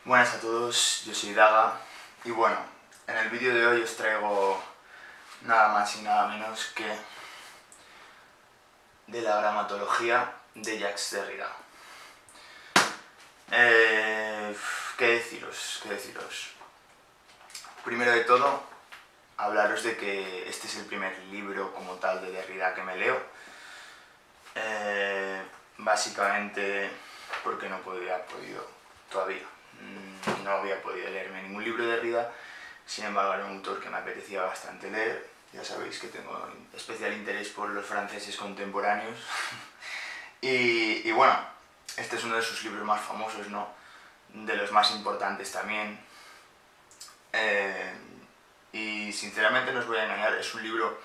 Buenas a todos, yo soy Daga y bueno, en el vídeo de hoy os traigo nada más y nada menos que de la gramatología de Jacques Derrida. ¿Qué deciros? Primero de todo, hablaros de que este es el primer libro como tal de Derrida que me leo. Básicamente porque no había podido todavía. No había podido leerme ningún libro de Derrida, sin embargo era un autor que me apetecía bastante leer. Ya sabéis que tengo especial interés por los franceses contemporáneos. y bueno, este es uno de sus libros más famosos, ¿no? De los más importantes también. Y sinceramente no os voy a engañar, es un libro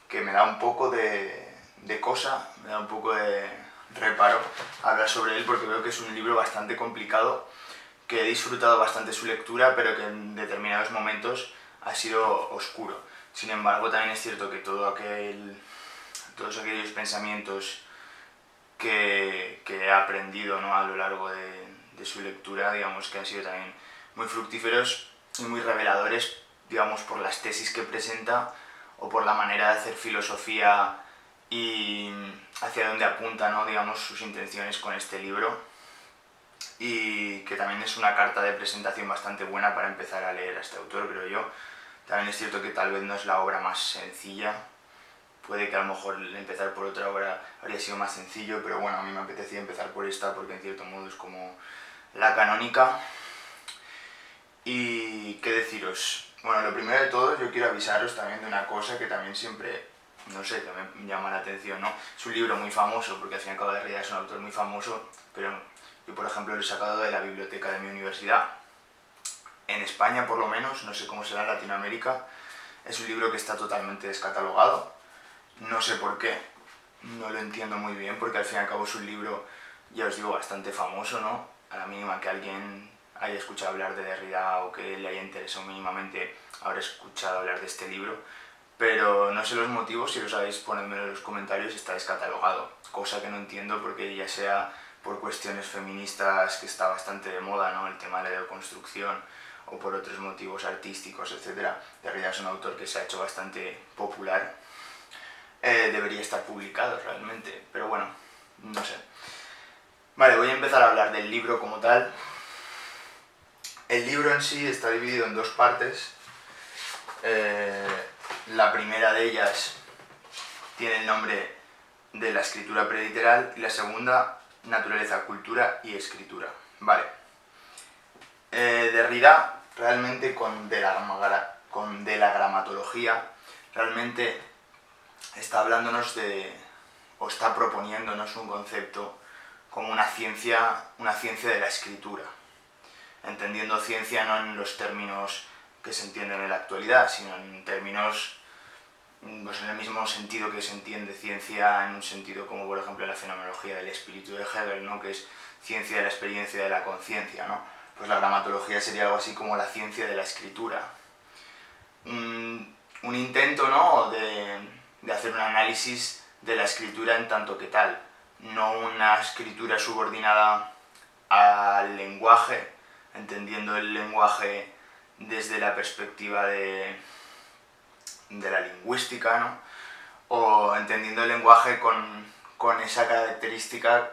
que me da un poco de cosa, me da un poco de reparo hablar sobre él porque veo que es un libro bastante complicado, que he disfrutado bastante su lectura, pero que en determinados momentos ha sido oscuro. Sin embargo, también es cierto que todos aquellos pensamientos que he aprendido, ¿no?, a lo largo de su lectura, digamos que han sido también muy fructíferos y muy reveladores, digamos, por las tesis que presenta o por la manera de hacer filosofía y hacia dónde apunta, ¿no?, digamos, sus intenciones con este libro, y que también es una carta de presentación bastante buena para empezar a leer a este autor, creo yo. También es cierto que tal vez no es la obra más sencilla, puede que a lo mejor empezar por otra obra habría sido más sencillo, pero bueno, a mí me apetecía empezar por esta porque en cierto modo es como la canónica. Y qué deciros, bueno, lo primero de todo yo quiero avisaros también de una cosa que también siempre, no sé, también me llama la atención, ¿no? Es un libro muy famoso, porque al fin y al cabo Derrida es un autor muy famoso, pero yo por ejemplo lo he sacado de la biblioteca de mi universidad. En España por lo menos, no sé cómo será en Latinoamérica, es un libro que está totalmente descatalogado. No sé por qué, no lo entiendo muy bien, porque al fin y al cabo es un libro, ya os digo, bastante famoso, ¿no? A la mínima que alguien haya escuchado hablar de Derrida o que le haya interesado mínimamente, habrá escuchado hablar de este libro, pero no sé los motivos, si lo sabéis ponedmelo en los comentarios. Está descatalogado, cosa que no entiendo, porque ya sea por cuestiones feministas, que está bastante de moda, ¿no?, el tema de la deconstrucción, o por otros motivos artísticos, etc. Derrida es un autor que se ha hecho bastante popular. Debería estar publicado realmente, pero bueno, no sé. Vale, voy a empezar a hablar del libro como tal. El libro en sí está dividido en dos partes. La primera de ellas tiene el nombre de la escritura preliteral y la segunda, naturaleza, cultura y escritura. Vale. Derrida realmente con de la gramatología realmente está hablándonos o está proponiéndonos un concepto como una ciencia de la escritura, entendiendo ciencia no en los términos que se entienden en la actualidad, sino en términos, pues en el mismo sentido que se entiende ciencia, en un sentido como por ejemplo la fenomenología del espíritu de Hegel, ¿no?, que es ciencia de la experiencia y de la conciencia, ¿no? Pues la gramatología sería algo así como la ciencia de la escritura. Un intento, ¿no?, de hacer un análisis de la escritura en tanto que tal, no una escritura subordinada al lenguaje, entendiendo el lenguaje desde la perspectiva de la lingüística, ¿no?, o entendiendo el lenguaje con esa característica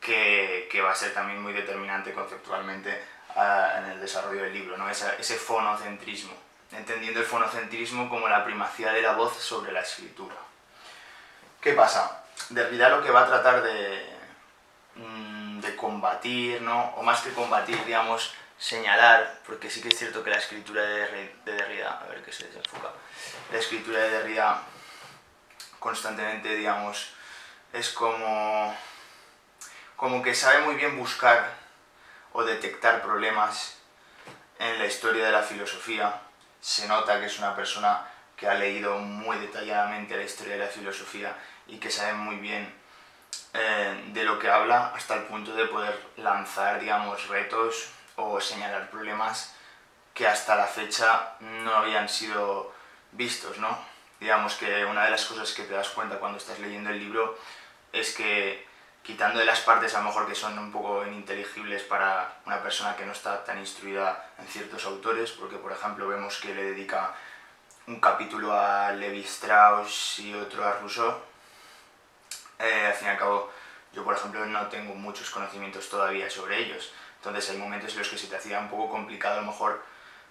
que va a ser también muy determinante conceptualmente en el desarrollo del libro, ¿no?, ese fonocentrismo, entendiendo el fonocentrismo como la primacía de la voz sobre la escritura. ¿Qué pasa? Derrida lo que va a tratar de combatir, ¿no?, o más que combatir, digamos, señalar, porque sí que es cierto que la escritura de Derrida, a ver que se desenfoca, la escritura de Derrida constantemente, digamos, es como que sabe muy bien buscar o detectar problemas en la historia de la filosofía. Se nota que es una persona que ha leído muy detalladamente la historia de la filosofía y que sabe muy bien de lo que habla, hasta el punto de poder lanzar, digamos, retos o señalar problemas que hasta la fecha no habían sido vistos, ¿no? Digamos que una de las cosas que te das cuenta cuando estás leyendo el libro es que quitando de las partes a lo mejor que son un poco ininteligibles para una persona que no está tan instruida en ciertos autores, porque por ejemplo vemos que le dedica un capítulo a Levi Strauss y otro a Rousseau. Al fin y al cabo, yo por ejemplo no tengo muchos conocimientos todavía sobre ellos, entonces hay momentos en los que se te hacía un poco complicado a lo mejor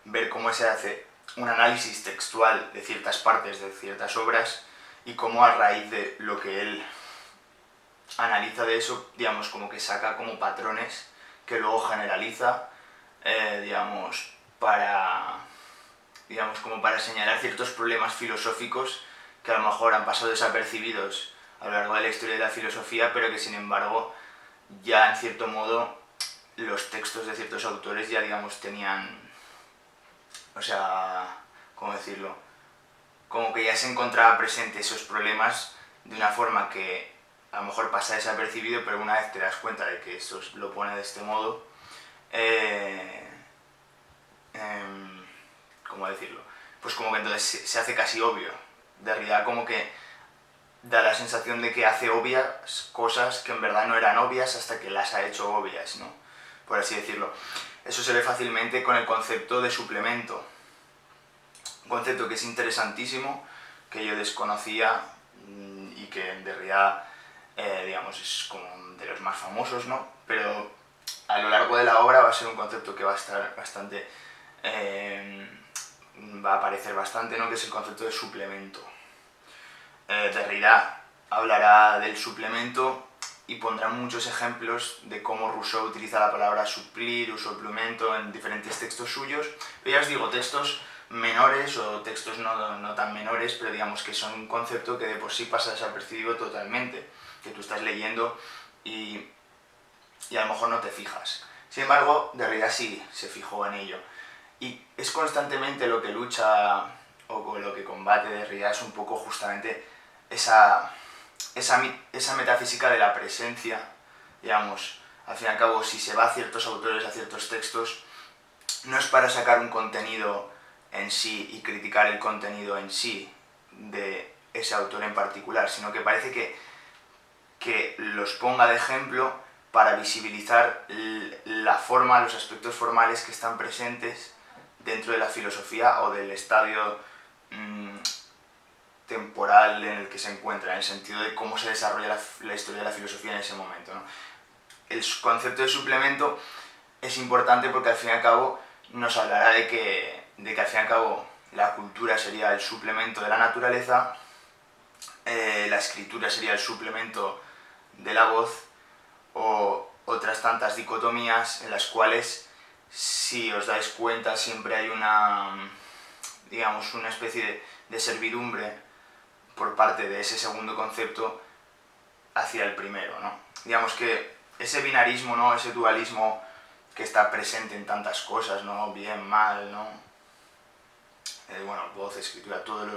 ver cómo se hace un análisis textual de ciertas partes de ciertas obras y cómo a raíz de lo que él analiza de eso, digamos, como que saca como patrones que luego generaliza, digamos, como para señalar ciertos problemas filosóficos que a lo mejor han pasado desapercibidos a lo largo de la historia de la filosofía, pero que sin embargo ya en cierto modo los textos de ciertos autores ya, digamos, tenían, o sea, ¿cómo decirlo? Como que ya se encontraba presente esos problemas de una forma que a lo mejor pasa desapercibido, pero una vez te das cuenta de que eso lo pone de este modo, ¿cómo decirlo? Pues como que entonces se hace casi obvio. Derrida como que da la sensación de que hace obvias cosas que en verdad no eran obvias hasta que las ha hecho obvias, ¿no? Por así decirlo. Eso se ve fácilmente con el concepto de suplemento. Un concepto que es interesantísimo, que yo desconocía y que en realidad, digamos, es como de los más famosos, ¿no? Pero a lo largo de la obra va a ser un concepto que va a estar bastante... va a aparecer bastante, ¿no? Que es el concepto de suplemento. Derrida hablará del suplemento y pondrá muchos ejemplos de cómo Rousseau utiliza la palabra suplir o suplemento en diferentes textos suyos. Pero ya os digo, textos menores o textos no tan menores, pero digamos que son un concepto que de por sí pasa desapercibido totalmente, que tú estás leyendo y a lo mejor no te fijas. Sin embargo, Derrida sí se fijó en ello. Y es constantemente lo que lucha o lo que combate Derrida, es un poco justamente esa metafísica de la presencia, digamos. Al fin y al cabo, si se va a ciertos autores, a ciertos textos, no es para sacar un contenido en sí y criticar el contenido en sí de ese autor en particular, sino que parece que los ponga de ejemplo para visibilizar la forma, los aspectos formales que están presentes dentro de la filosofía o del estadio temporal en el que se encuentra, en el sentido de cómo se desarrolla la historia de la filosofía en ese momento, ¿no? El concepto de suplemento es importante porque al fin y al cabo nos hablará de que al fin y al cabo la cultura sería el suplemento de la naturaleza, la escritura sería el suplemento de la voz, o otras tantas dicotomías en las cuales, si os dais cuenta, siempre hay digamos, una especie de servidumbre por parte de ese segundo concepto hacia el primero, ¿no? Digamos que ese binarismo, ¿no? Ese dualismo que está presente en tantas cosas, ¿no? Bien, mal, ¿no? Bueno, voz, escritura, todo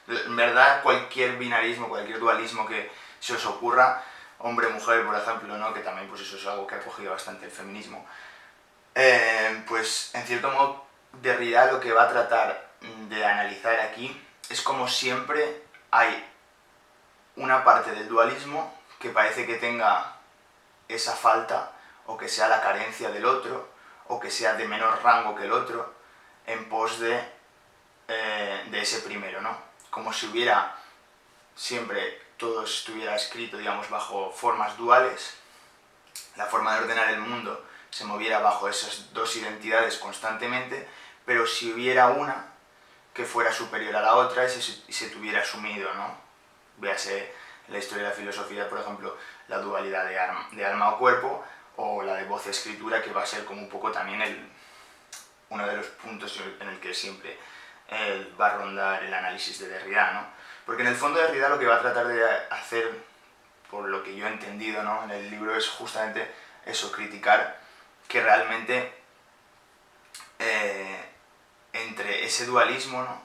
en verdad, cualquier binarismo, cualquier dualismo que se os ocurra, hombre-mujer, por ejemplo, ¿no? Que también pues eso es algo que ha cogido bastante el feminismo. Pues en cierto modo Derrida lo que va a tratar de analizar aquí es como siempre hay una parte del dualismo que parece que tenga esa falta o que sea la carencia del otro o que sea de menor rango que el otro en pos de ese primero, ¿no? Como si hubiera siempre todo estuviera escrito, digamos, bajo formas duales, la forma de ordenar el mundo se moviera bajo esas dos identidades constantemente, pero si hubiera una que fuera superior a la otra y se tuviera asumido, ¿no? Véase en la historia de la filosofía, por ejemplo, la dualidad de alma o cuerpo, o la de voz-escritura, que va a ser como un poco también uno de los puntos en el que siempre va a rondar el análisis de Derrida, ¿no? Porque en el fondo Derrida lo que va a tratar de hacer, por lo que yo he entendido, ¿no? En el libro, es justamente eso, criticar que realmente entre ese dualismo, ¿no?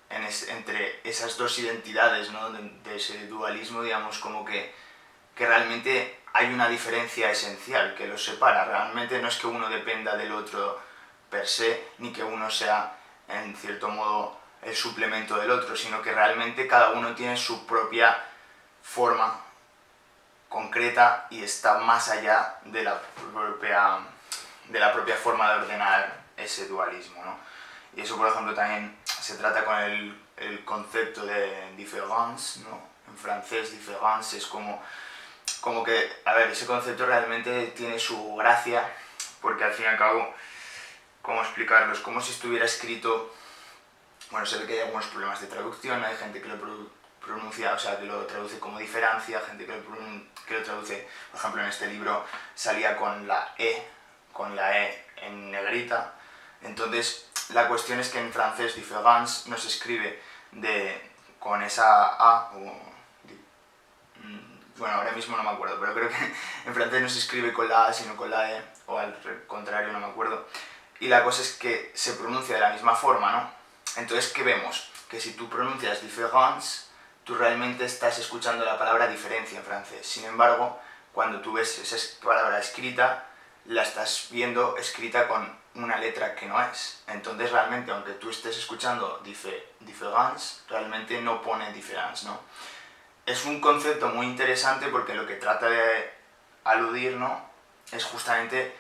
Entre esas dos identidades, ¿no? de ese dualismo, digamos, como que realmente hay una diferencia esencial que los separa. Realmente no es que uno dependa del otro per se, ni que uno sea, en cierto modo, el suplemento del otro, sino que realmente cada uno tiene su propia forma concreta y está más allá de la propia forma de ordenar ese dualismo, ¿no? Y eso, por ejemplo, también se trata con el concepto de différance, ¿no? En francés, différence es como que, a ver, ese concepto realmente tiene su gracia, porque al fin y al cabo, ¿cómo explicarlo? Es como si estuviera escrito, bueno, se ve que hay algunos problemas de traducción, hay gente que lo pronuncia, o sea, que lo traduce como diferencia, gente que lo traduce, por ejemplo, en este libro salía con la E en negrita. Entonces, la cuestión es que en francés différence no se escribe con esa A, bueno, ahora mismo no me acuerdo, pero creo que en francés no se escribe con la A, sino con la E, o al contrario, no me acuerdo. Y la cosa es que se pronuncia de la misma forma, ¿no? Entonces, ¿qué vemos? Que si tú pronuncias différence, tú realmente estás escuchando la palabra diferencia en francés. Sin embargo, cuando tú ves esa palabra escrita, la estás viendo escrita con una letra que no es. Entonces, realmente, aunque tú estés escuchando différence, realmente no pone différence, ¿no? Es un concepto muy interesante porque lo que trata de aludir, ¿no? Es justamente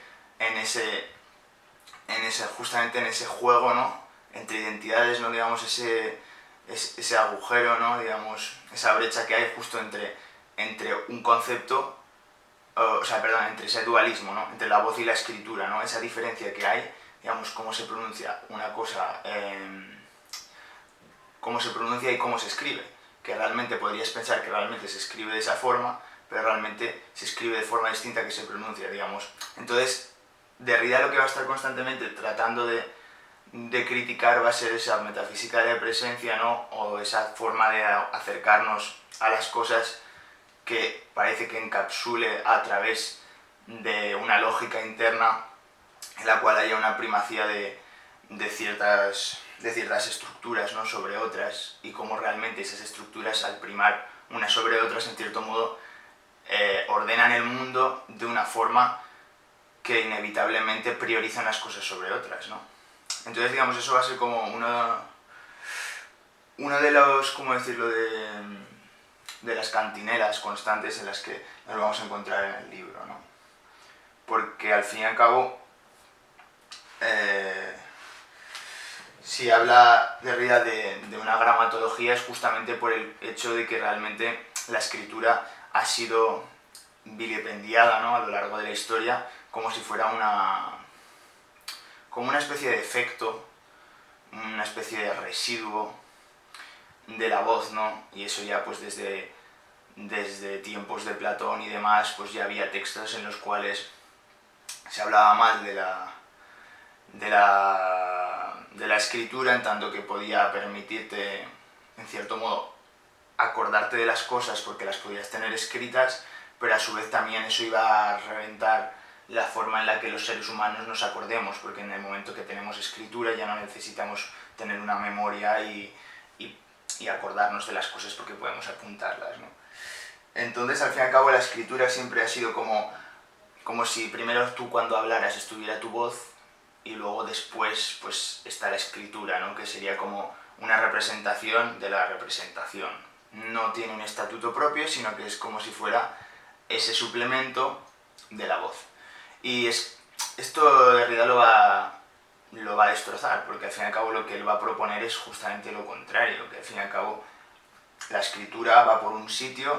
justamente en ese juego, ¿no? Entre identidades, ¿no? Digamos, ese agujero, ¿no? Digamos, esa brecha que hay justo entre un concepto, o sea, perdón, entre ese dualismo, ¿no? Entre la voz y la escritura, ¿no? Esa diferencia que hay, digamos, cómo se pronuncia una cosa, cómo se pronuncia y cómo se escribe, que realmente podrías pensar que realmente se escribe de esa forma, pero realmente se escribe de forma distinta que se pronuncia, digamos. Entonces, Derrida lo que va a estar constantemente tratando de criticar va a ser esa metafísica de presencia, ¿no? O esa forma de acercarnos a las cosas que parece que encapsule a través de una lógica interna en la cual haya una primacía de ciertas estructuras, ¿no? Sobre otras, y cómo realmente esas estructuras, al primar unas sobre otras, en cierto modo, ordenan el mundo de una forma que inevitablemente prioriza unas cosas sobre otras, ¿no? Entonces, digamos, eso va a ser como uno de los, ¿cómo decirlo?, de las cantinelas constantes en las que nos vamos a encontrar en el libro, ¿no? Porque al fin y al cabo, si habla Derrida de una gramatología es justamente por el hecho de que realmente la escritura ha sido vilipendiada, ¿no? A lo largo de la historia como si fuera como una especie de efecto, una especie de residuo de la voz, ¿no? Y eso ya pues desde tiempos de Platón y demás, pues ya había textos en los cuales se hablaba mal de la escritura, en tanto que podía permitirte, en cierto modo, acordarte de las cosas porque las podías tener escritas, pero a su vez también eso iba a reventar la forma en la que los seres humanos nos acordemos, porque en el momento que tenemos escritura ya no necesitamos tener una memoria y acordarnos de las cosas porque podemos apuntarlas, ¿no? Entonces, al fin y al cabo, la escritura siempre ha sido como si primero tú cuando hablaras estuviera tu voz y luego después pues está la escritura, ¿no? Que sería como una representación de la representación. No tiene un estatuto propio, sino que es como si fuera ese suplemento de la voz. Y esto Derrida lo va a destrozar, porque al fin y al cabo lo que él va a proponer es justamente lo contrario, que al fin y al cabo la escritura va por un sitio,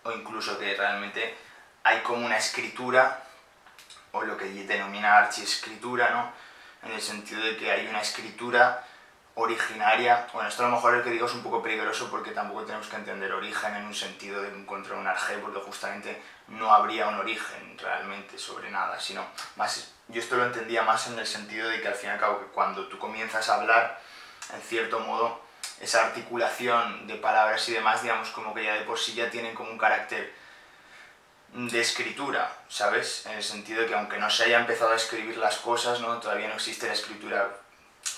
o incluso que realmente hay como una escritura, o lo que denomina archiescritura, ¿no? En el sentido de que hay una escritura originaria. Bueno, esto a lo mejor el que digo es un poco peligroso porque tampoco tenemos que entender origen en un sentido de encontrar un arjé, porque justamente no habría un origen realmente sobre nada, sino más, yo esto lo entendía más en el sentido de que al fin y al cabo que cuando tú comienzas a hablar, en cierto modo, esa articulación de palabras y demás, digamos, como que ya de por sí ya tienen como un carácter de escritura, ¿sabes? En el sentido de que aunque no se haya empezado a escribir las cosas, ¿no? Todavía no existe la escritura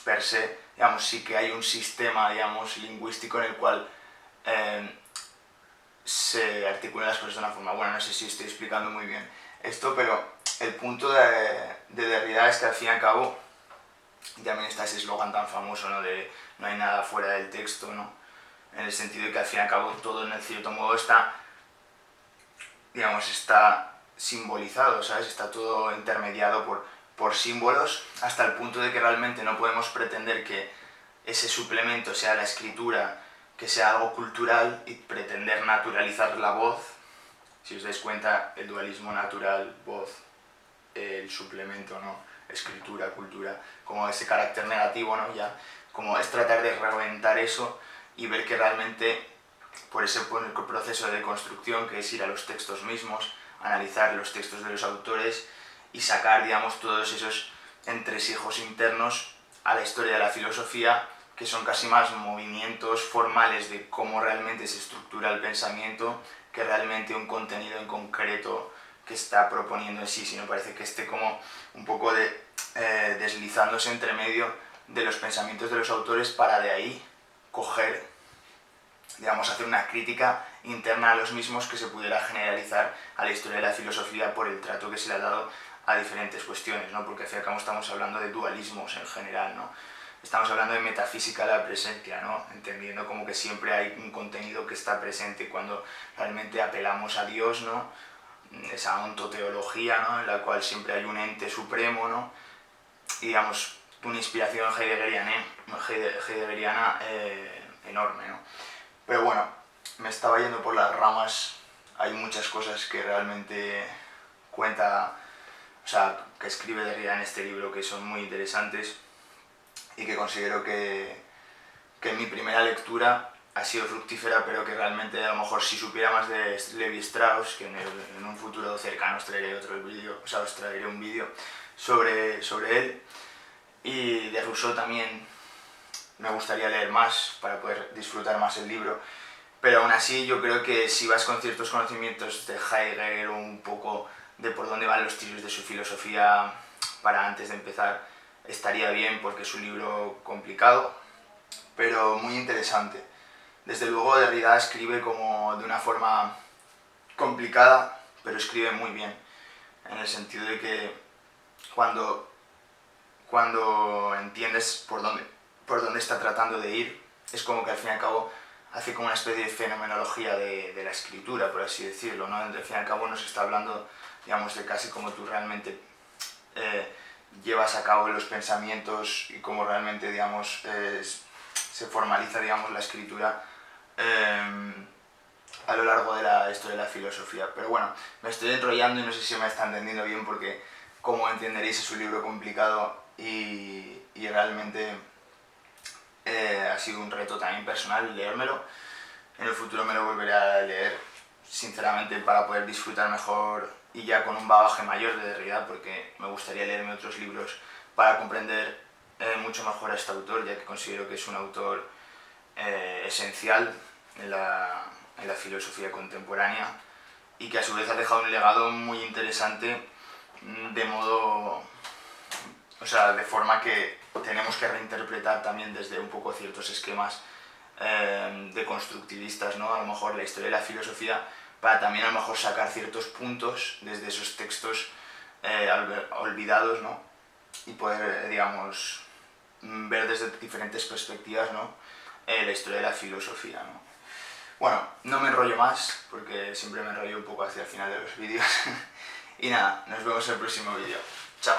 per se, digamos, sí que hay un sistema, digamos, lingüístico en el cual se articulan las cosas de una forma. Bueno, no sé si estoy explicando muy bien esto, pero el punto de Derrida es que al fin y al cabo también está ese eslogan tan famoso, ¿no? De no hay nada fuera del texto, ¿no? En el sentido de que al fin y al cabo todo en el cierto modo está digamos, está simbolizado, ¿sabes? Está todo intermediado por símbolos, hasta el punto de que realmente no podemos pretender que ese suplemento sea la escritura, que sea algo cultural, y pretender naturalizar la voz. Si os dais cuenta, el dualismo natural-voz, el suplemento, ¿no? Escritura, cultura, como ese carácter negativo, ¿no? Ya, como es tratar de reventar eso y ver que realmente por ese proceso de construcción, que es ir a los textos mismos, analizar los textos de los autores y sacar, digamos, todos esos entresijos internos a la historia de la filosofía, que son casi más movimientos formales de cómo realmente se estructura el pensamiento que realmente un contenido en concreto que está proponiendo en sí, sino parece que esté como un poco deslizándose entre medio de los pensamientos de los autores para de ahí coger, digamos, hacer una crítica interna a los mismos que se pudiera generalizar a la historia de la filosofía por el trato que se le ha dado a diferentes cuestiones, ¿no? Porque al fin y al cabo estamos hablando de dualismos en general, ¿no? Estamos hablando de metafísica de la presencia, ¿no? Entendiendo como que siempre hay un contenido que está presente cuando realmente apelamos a Dios, ¿no? Esa ontoteología, ¿no? En la cual siempre hay un ente supremo, ¿no? Y, digamos, una inspiración heideggeriana enorme, ¿no? Pero bueno, me estaba yendo por las ramas. Hay muchas cosas que realmente cuenta, o sea, que escribe Derrida en este libro, que son muy interesantes y que considero que en mi primera lectura ha sido fructífera, pero que realmente a lo mejor si supiera más de Levi Strauss, que en un futuro cercano os traeré os traeré un vídeo sobre él, y de Rousseau también me gustaría leer más para poder disfrutar más el libro, pero aún así yo creo que si vas con ciertos conocimientos de Heidegger o un poco de por dónde van los tiros de su filosofía para antes de empezar, estaría bien, porque es un libro complicado, pero muy interesante. Desde luego Derrida escribe como de una forma complicada, pero escribe muy bien, en el sentido de que cuando entiendes por dónde está tratando de ir, es como que al fin y al cabo hace como una especie de fenomenología de la escritura, por así decirlo, ¿no? Al fin y al cabo nos está hablando, digamos, de casi como tú realmente llevas a cabo los pensamientos y cómo realmente, digamos, se formaliza, digamos, la escritura a lo largo de la historia de la filosofía. Pero bueno, me estoy enrollando y no sé si me está entendiendo bien, porque como entenderéis es un libro complicado y realmente ha sido un reto también personal leérmelo. En el futuro me lo volveré a leer, sinceramente, para poder disfrutar mejor y ya con un bagaje mayor de Derrida, porque me gustaría leerme otros libros para comprender mucho mejor a este autor, ya que considero que es un autor esencial en la filosofía contemporánea y que a su vez ha dejado un legado muy interesante, de modo, o sea, de forma que tenemos que reinterpretar también desde un poco ciertos esquemas de constructivistas, ¿no? A lo mejor la historia de la filosofía, para también a lo mejor sacar ciertos puntos desde esos textos olvidados, ¿no? Y poder, digamos, ver desde diferentes perspectivas, ¿no? La historia de la filosofía, ¿no? Bueno, no me enrollo más, porque siempre me enrollo un poco hacia el final de los vídeos. Y nada, nos vemos en el próximo vídeo. Chao.